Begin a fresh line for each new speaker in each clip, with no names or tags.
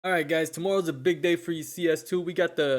Alright guys, tomorrow's a big day for you CS2.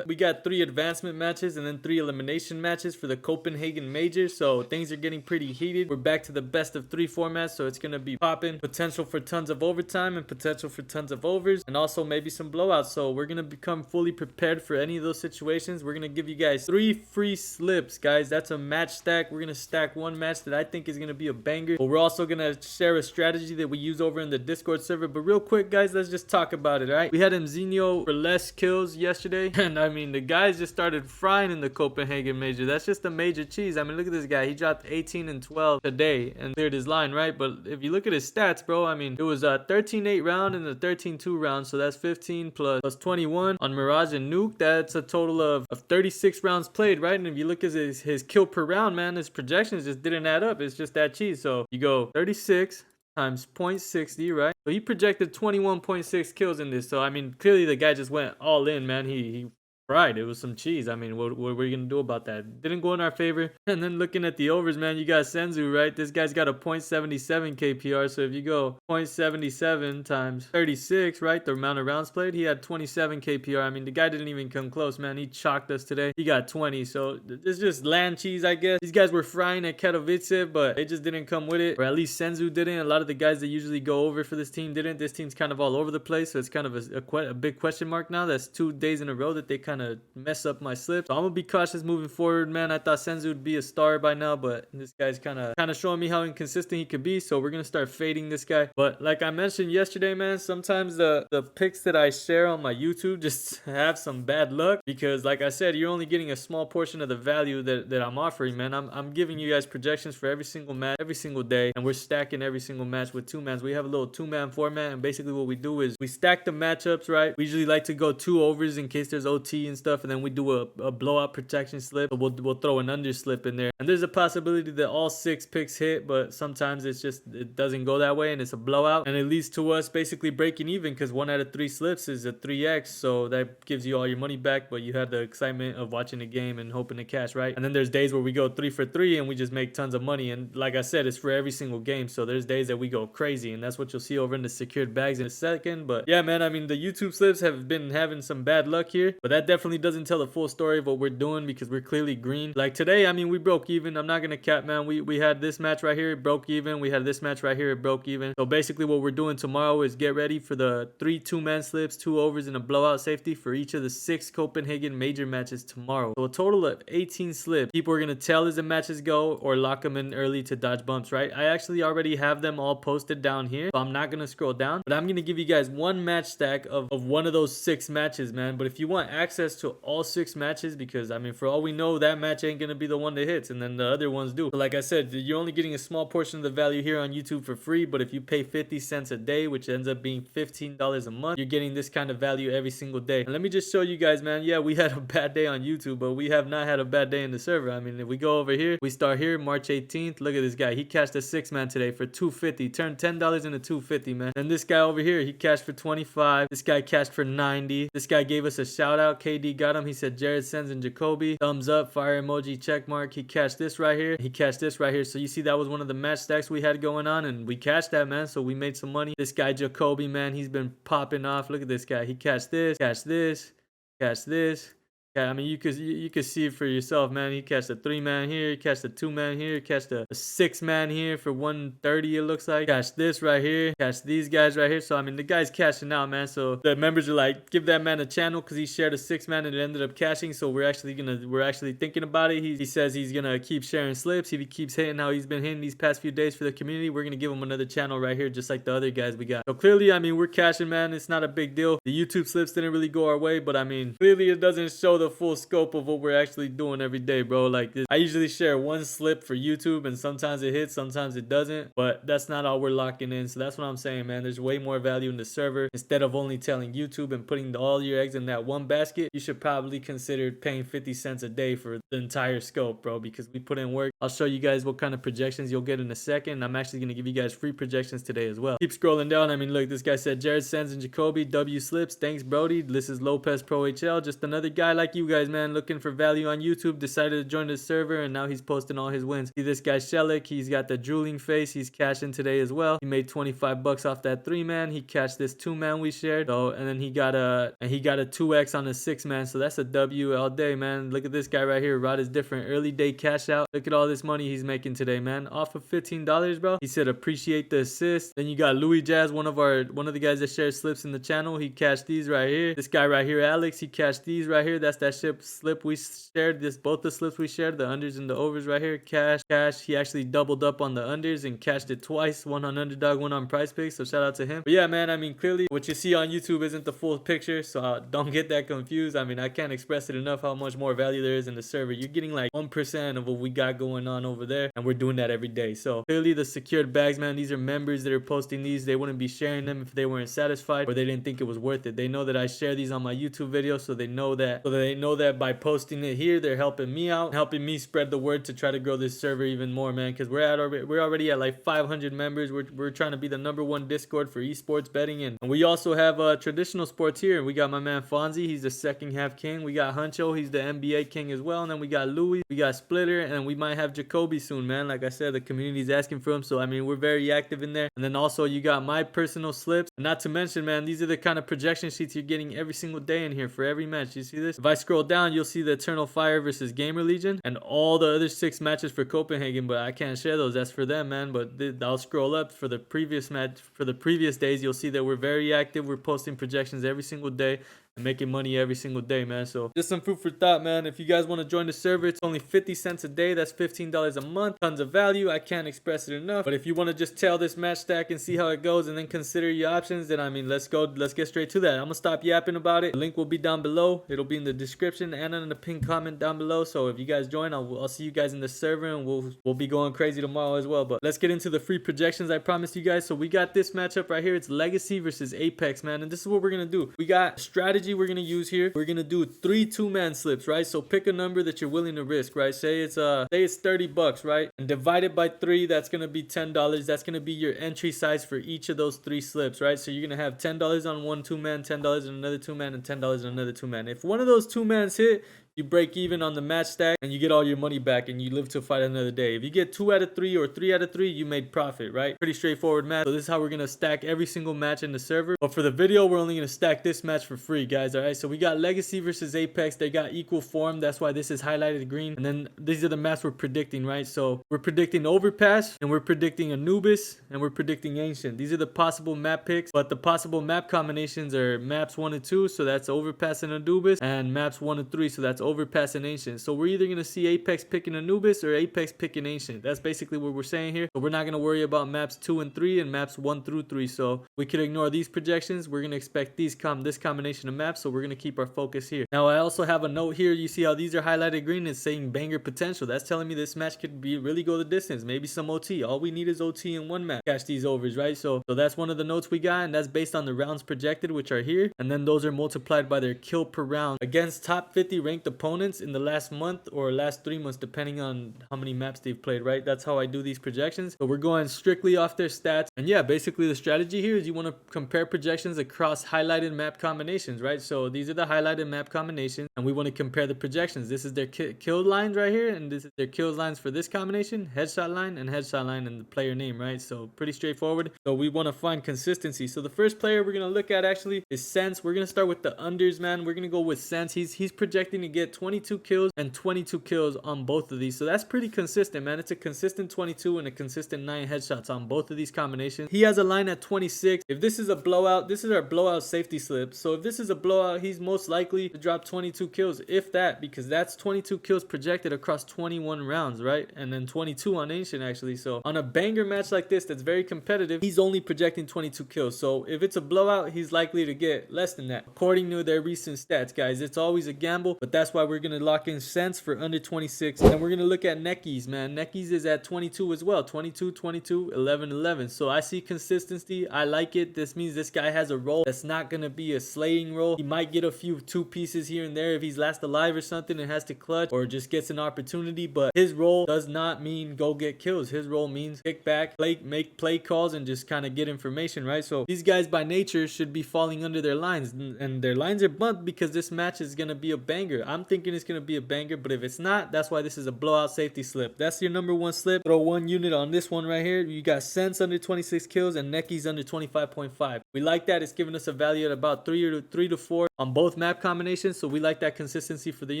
We got 3 advancement matches and then 3 elimination matches for the Copenhagen major. So things are getting pretty heated. We're back to the best of 3 format, so it's gonna be popping. Potential for tons of overtime and potential for tons of overs, and also maybe some blowouts. So we're gonna become fully prepared for any of those situations. We're gonna give you guys 3 free slips, guys. That's a match stack. We're gonna stack one match that I think is gonna be a banger. But we're also gonna share a strategy that we use over in the Discord server. But real quick, guys, let's just talk about it, alright? We had Mzinho for less kills yesterday, and I mean the guys just started frying in the Copenhagen major. That's just a major cheese. I mean, look at this guy. He dropped 18 and 12 today and cleared his line, right? But if you look at his stats, bro, I mean, it was a 13-8 round and a 13-2 round, so that's 15 plus 21 on Mirage and Nuke. That's a total of 36 rounds played, right? And if you look at his kill per round, man, his projections just didn't add up. It's just that cheese. So you go 36 times 0.60, right? So he projected 21.6 kills in this. So I mean, clearly the guy just went all in, man. He fried. It was some cheese. I mean, what are you gonna do about that? Didn't go in our favor. And then looking at the overs, man, you got Senzu, right? This guy's got a 0.77 KPR. So if you go 0.77 times 36, right, the amount of rounds played, he had 27 KPR. I mean, the guy didn't even come close, man. He chalked us today. He got 20. So it's just land cheese, I guess. These guys were frying at Katowice, but they just didn't come with it, or at least Senzu didn't. A lot of the guys that usually go over for this team didn't. This team's kind of all over the place, so it's kind of a big question mark now. That's 2 days in a row that they kind of mess up my slip. So I'm gonna be cautious moving forward, man. I thought Senzu would be a star by now, but this guy's kind of showing me how inconsistent he could be. So we're gonna start fading this guy. But like I mentioned yesterday, man, sometimes the picks that I share on my YouTube just have some bad luck, because like I said, you're only getting a small portion of the value that I'm offering, man. I'm giving you guys projections for every single match, every single day, and we're stacking every single match with 2-mans. We have a little 2-man format, and basically what we do is we stack the matchups, right? We usually like to go 2 overs in case there's OT and stuff, and then we do a blowout protection slip. But we'll throw an under slip in there, and there's a possibility that all 6 picks hit, but sometimes it doesn't go that way and it's a blowout, and it leads to us basically breaking even, because 1 out of 3 slips is a 3x, so that gives you all your money back, but you have the excitement of watching the game and hoping to cash, right? And then there's days where we go 3 for 3 and we just make tons of money, and like I said, it's for every single game. So there's days that we go crazy, and that's what you'll see over in the secured bags in a second. But yeah, man, I mean, the YouTube slips have been having some bad luck here, but that definitely doesn't tell the full story of what we're doing, because we're clearly green. Like today, I mean, we broke even. I'm not gonna cap, man. We had this match right here, it broke even. We had this match right here, it broke even. So basically what we're doing tomorrow is get ready for the 3 2-man slips, 2 overs, and a blowout safety for each of the 6 Copenhagen major matches tomorrow. So a total of 18 slips. People are gonna tell as the matches go, or lock them in early to dodge bumps, right? I actually already have them all posted down here, so I'm not gonna scroll down, but I'm gonna give you guys one match stack of one of those 6 matches, man. But if you want access to all 6 matches, because I mean, for all we know, that match ain't gonna be the one that hits, and then the other ones do. But like I said, you're only getting a small portion of the value here on YouTube for free, but if you pay 50 cents a day, which ends up being $15 a month, you're getting this kind of value every single day. And let me just show you guys, man. Yeah, we had a bad day on YouTube, but we have not had a bad day in the server. I mean, if we go over here, we start here March 18th. Look at this guy. He cashed a 6-man today for $250. Turned $10 into $250, man. And this guy over here, he cashed for 25. This guy cashed for 90. This guy gave us a shout out. KD got him. He said Jared Sens and Jacoby. Thumbs up, fire emoji, check mark. He cashed this right here. He cashed this right here. So you see, that was one of the match stacks we had going on, and we cashed that, man. So we made some money. This guy Jacoby, man, he's been popping off. Look at this guy. He cashed this, cashed this, cashed this. Yeah, I mean, you could see it for yourself, man. He catched a 3-man here, he catched a 2-man here, he catched a 6-man here for 130, it looks like. Catched this right here, catched these guys right here. So I mean, the guy's cashing out, man. So the members are like, give that man a channel, because he shared a 6-man and it ended up cashing. So we're actually thinking about it. He says he's gonna keep sharing slips. If he keeps hitting how he's been hitting these past few days for the community, we're gonna give him another channel right here, just like the other guys we got. So clearly, I mean, we're cashing, man. It's not a big deal. The YouTube slips didn't really go our way, but I mean, clearly it doesn't show the full scope of what we're actually doing every day, bro. Like this, I usually share one slip for YouTube, and sometimes it hits, sometimes it doesn't, but that's not all we're locking in. So that's what I'm saying, man. There's way more value in the server. Instead of only telling YouTube and putting all your eggs in that one basket, you should probably consider paying 50 cents a day for the entire scope, bro, because we put in work. I'll show you guys what kind of projections you'll get in a second. I'm actually going to give you guys free projections today as well. Keep scrolling down. I mean, look, this guy said Jared Sens and Jacoby W slips. Thanks, Brody. This is Lopez Pro HL, just another guy like you guys, man, looking for value on YouTube, decided to join the server, and now he's posting all his wins. See this guy Shelik, he's got the drooling face. He's cashing today as well. He made 25 bucks off that 3-man. He cashed this 2-man we shared. So, and then he got a 2x on a 6-man. So that's a W all day, man. Look at this guy right here. Rod is different. Early day cash out. Look at all this money he's making today, man. Off of $15, bro. He said appreciate the assist. Then you got Louis Jazz, one of the guys that shares slips in the channel. He cashed these right here. This guy right here, Alex, he cashed these right here. That's that slip we shared. Both the slips we shared, the unders and the overs right here. Cash. He actually doubled up on the unders and cashed it twice. One on underdog, one on prizepicks. So shout out to him. But yeah, man, I mean, clearly what you see on YouTube isn't the full picture, so don't get that confused. I mean, I can't express it enough how much more value there is in the server. You're getting like 1% of what we got going on over there, and we're doing that every day. So clearly the secured bags, man, these are members that are posting these. They wouldn't be sharing them if they weren't satisfied or they didn't think it was worth it. They know that I share these on my YouTube videos, so they know that by posting it here, they're helping me out, helping me spread the word to try to grow this server even more, man, because we're already at like 500 members. We're trying to be the #1 Discord for esports betting, and we also have traditional sports here. We got my man Fonzie, he's the second half king. We got Huncho, he's the NBA king as well. And then we got Louis, we got Splitter, and we might have Jacoby soon, man. Like I said, the community's asking for him, so I mean, we're very active in there. And then also you got my personal slips. And not to mention, man, these are the kind of projection sheets you're getting every single day in here for every match. You see this? If I scroll down, you'll see the Eternal Fire versus Gamer Legion and all the other 6 matches for Copenhagen, but I can't share those. That's for them, man. But I'll scroll up for the previous match, for the previous days. You'll see that we're very active. We're posting projections every single day and making money every single day, man. So just some food for thought, man. If you guys want to join the server, it's only 50 cents a day. That's $15 a month. Tons of value. I can't express it enough. But if you want to just tail this match stack and see how it goes and then consider your options, then I mean, let's get straight to that. I'm gonna stop yapping about it. The link will be down below. It'll be in the description and in the pinned comment down below. So if you guys join, I'll see you guys in the server, and we'll be going crazy tomorrow as well. But let's get into the free projections I promised you guys. So we got this matchup right here. It's Legacy versus Apex, man. And this is what we're gonna do. We got strategy we're gonna use here. We're gonna do 3 2-man slips, right? So pick a number that you're willing to risk, right? Say it's 30 bucks, right? And divide it by 3, that's gonna be $10. That's gonna be your entry size for each of those 3 slips, right? So you're gonna have $10 on one 2-man, $10 on another 2-man, and $10 on another 2-man. If one of those 2-mans hit, you break even on the match stack and you get all your money back and you live to fight another day. If you get 2 out of 3 or 3 out of 3, you made profit, right? Pretty straightforward math. So this is how we're gonna stack every single match in the server. But for the video, we're only gonna stack this match for free, guys. All right, so we got Legacy versus Apex. They got equal form. That's why this is highlighted green. And then these are the maps we're predicting, right? So we're predicting Overpass, and we're predicting Anubis, and we're predicting Ancient. These are the possible map picks, but the possible map combinations are maps 1 and 2, so that's Overpass and Anubis, and maps 1 and 3, so that's Overpass and Ancient. So we're either going to see Apex picking Anubis or Apex picking Ancient. That's basically what we're saying here. But we're not going to worry about maps 2 and 3 and maps 1 through 3. So we could ignore these projections. We're going to expect this combination of maps. So we're going to keep our focus here. Now I also have a note here. You see how these are highlighted green? It's saying banger potential. That's telling me this match could really go the distance. Maybe some OT. All we need is OT in one match. Catch these overs, right? So that's one of the notes we got, and that's based on the rounds projected, which are here. And then those are multiplied by their kill per round against top 50 ranked opponents in the last month or last 3 months, depending on how many maps they've played, right? That's how I do these projections. But we're going strictly off their stats. And yeah, basically the strategy here is you want to compare projections across highlighted map combinations, right? So these are the highlighted map combinations, and we want to compare the projections. This is their kill lines right here, and this is their kills lines for this combination, headshot line and the player name, right? So pretty straightforward. So we want to find consistency. So the first player we're going to look at actually is Sense. We're going to start with the unders, man. We're going to go with Sense. He's projecting to get 22 kills and 22 kills on both of these. So that's pretty consistent, man. It's a consistent 22 and a consistent 9 headshots on both of these combinations. He has a line at 26. If this is a blowout, this is our blowout safety slip. So if this is a blowout, he's most likely to drop 22 kills, if that, because that's 22 kills projected across 21 rounds, right? And then 22 on Ancient, actually. So on a banger match like this that's very competitive, he's only projecting 22 kills. So if it's a blowout, he's likely to get less than that, according to their recent stats, guys. It's always a gamble, but that's why we're going to lock in Sense for under 26. And we're going to look at Neckies, man. Neckies is at 22 as well. 22, 22, 11, 11. So I see consistency. I like it. This means this guy has a role that's not going to be a slaying role roll. He might get a few 2 pieces here and there if he's last alive or something and has to clutch or just gets an opportunity, but his role does not mean go get kills. His role means kick back, make play calls, and just kind of get information, right? So these guys by nature should be falling under their lines, and their lines are bumped because this match is going to be a banger. I'm thinking it's going to be a banger, but if it's not, that's why this is a blowout safety slip. That's your number 1 slip. Throw 1 unit on this one right here. You got Sense under 26 kills and Necky's under 25.5. We like that. It's giving us a value at about 3 to 4 on both map combinations, so we like that consistency for the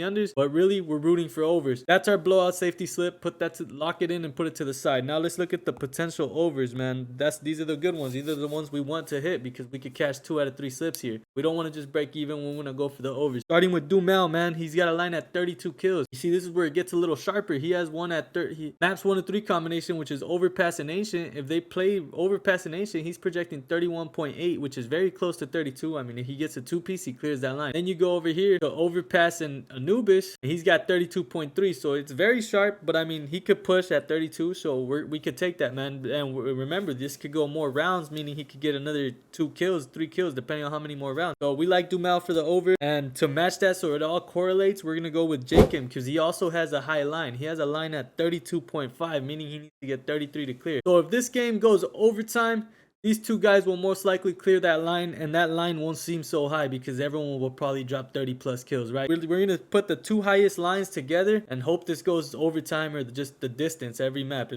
unders, but really we're rooting for overs. That's our blowout safety slip. Put that to lock it in and put it to the side. Now let's look at the potential overs, man. These are the good ones. These are the ones we want to hit because we could cash 2 out of 3 slips here. We don't want to just break even. We want to go for the overs. Starting with Dumel, man, he's got a line at 32 kills. You see, this is where it gets a little sharper. He has one at 30. Maps 1 to 3 combination, which is overpass and ancient. If they play overpass and ancient, he's projecting 31.8, which is very close to 32. I mean, if he gets a 2-piece, he clears that line. Then you go over here to overpass and Anubis, and he's got 32.3. So it's very sharp, but I mean, he could push at 32. So we could take that, man. And remember, this could go more rounds, meaning he could get another 2 kills, 3 kills, depending on how many more rounds. So we like Dumel for the over. And to match that so it all correlates, we're going to go with Jacob because he also has a high line. He has a line at 32.5, meaning he needs to get 33 to clear. So if this game goes overtime, these 2 guys will most likely clear that line, and that line won't seem so high because everyone will probably drop 30 plus kills, right? We're going to put the 2 highest lines together and hope this goes overtime or just the distance every map.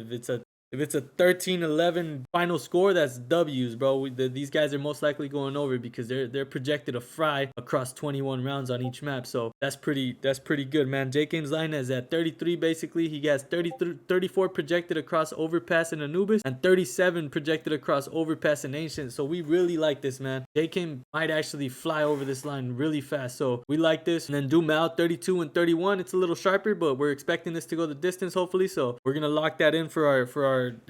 If it's a 13-11 final score, that's W's, bro. These guys are most likely going over because they're projected to fry across 21 rounds on each map. So that's pretty good, man. J-Game's line is at 33 basically. He has 34 projected across overpass and Anubis and 37 projected across overpass and ancient. So we really like this, man. J-Game might actually fly over this line really fast. So we like this. And then Dumel 32 and 31. It's a little sharper, but we're expecting this to go the distance hopefully. So we're gonna lock that in for our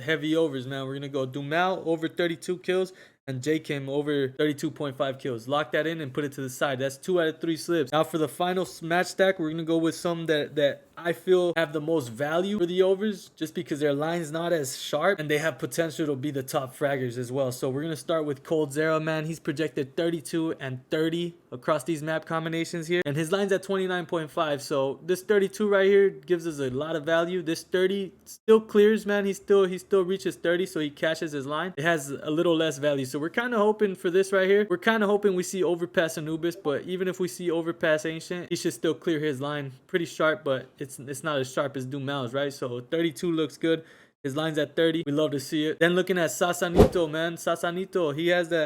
heavy overs, man. We're gonna go Dumel over 32 kills and J-Kim over 32.5 kills. Lock that in and put it to the side. That's 2 out of 3 slips. Now for the final match stack, we're gonna go with some that I feel have the most value for the overs, just because their line's not as sharp and they have potential to be the top fraggers as well. So we're gonna start with Cold Zero, man. He's projected 32 and 30 across these map combinations here, and his line's at 29.5. So this 32 right here gives us a lot of value. This 30 still clears, man. He still reaches 30, so he cashes his line. It has a little less value. So we're kind of hoping for this right here. We're kind of hoping we see overpass Anubis, but even if we see overpass Ancient, he should still clear his line. Pretty sharp, but it's not as sharp as Dumel's, right? So 32 looks good. His line's at 30. We love to see it. Then looking at Sasanito, man. Sasanito,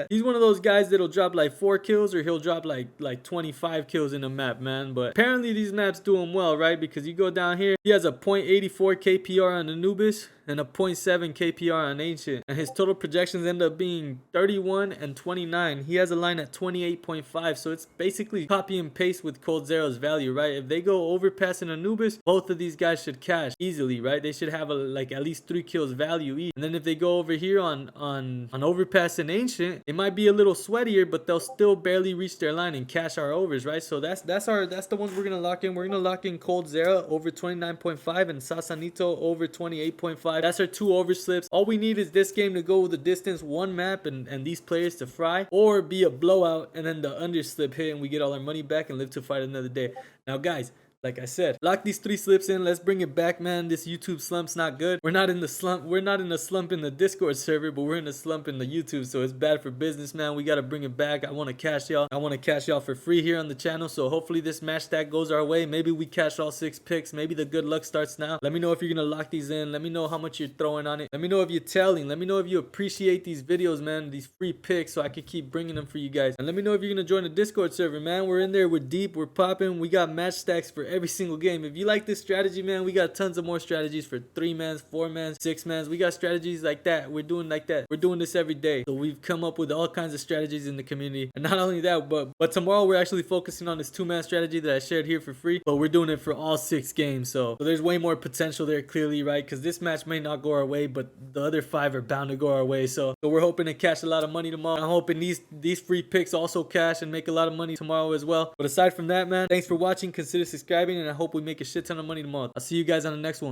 he's one of those guys that'll drop like 4 kills or he'll drop like 25 kills in a map, man. But apparently these maps do him well, right? Because you go down here, he has a 0.84 KPR on Anubis and a 0.7 KPR on Ancient. And his total projections end up being 31 and 29. He has a line at 28.5. So it's basically copy and paste with Cold Zero's value, right? If they go overpass in Anubis, both of these guys should cash easily, right? They should have like at least 3 kills value each. And then if they go over here on overpass and Ancient, it might be a little sweatier, but they'll still barely reach their line and cash our overs, right? So that's the ones we're gonna lock in. We're gonna lock in Cold Zero over 29.5 and Sasanito over 28.5. That's our 2 overslips. All we need is this game to go with the distance, 1 map, and these players to fry, or be a blowout and then the underslip hit and we get all our money back and live to fight another day. Now guys, like I said, lock these 3 slips in. Let's bring it back, man. This YouTube slump's not good. We're not in the slump. We're not in a slump in the Discord server, but we're in a slump in the YouTube. So it's bad for business, man. We got to bring it back. I want to cash y'all. I want to cash y'all for free here on the channel. So hopefully this match stack goes our way. Maybe we cash all 6 picks. Maybe the good luck starts now. Let me know if you're going to lock these in. Let me know how much you're throwing on it. Let me know if you're telling. Let me know if you appreciate these videos, man. These free picks, so I could keep bringing them for you guys. And let me know if you're going to join the Discord server, man. We're in there. We're deep. We're popping. We got match stacks for every single game. If you like this strategy, man, we got tons of more strategies for 3-mans, 4-mans, 6-mans. We got strategies like that. We're doing like that. We're doing this every day. So we've come up with all kinds of strategies in the community. And not only that, but tomorrow we're actually focusing on this 2-man strategy that I shared here for free. But we're doing it for all 6 games. So there's way more potential there, clearly, right? Because this match may not go our way, but the other 5 are bound to go our way. So we're hoping to cash a lot of money tomorrow. I'm hoping these free picks also cash and make a lot of money tomorrow as well. But aside from that, man, thanks for watching. Consider subscribing, and I hope we make a shit ton of money tomorrow. I'll see you guys on the next one.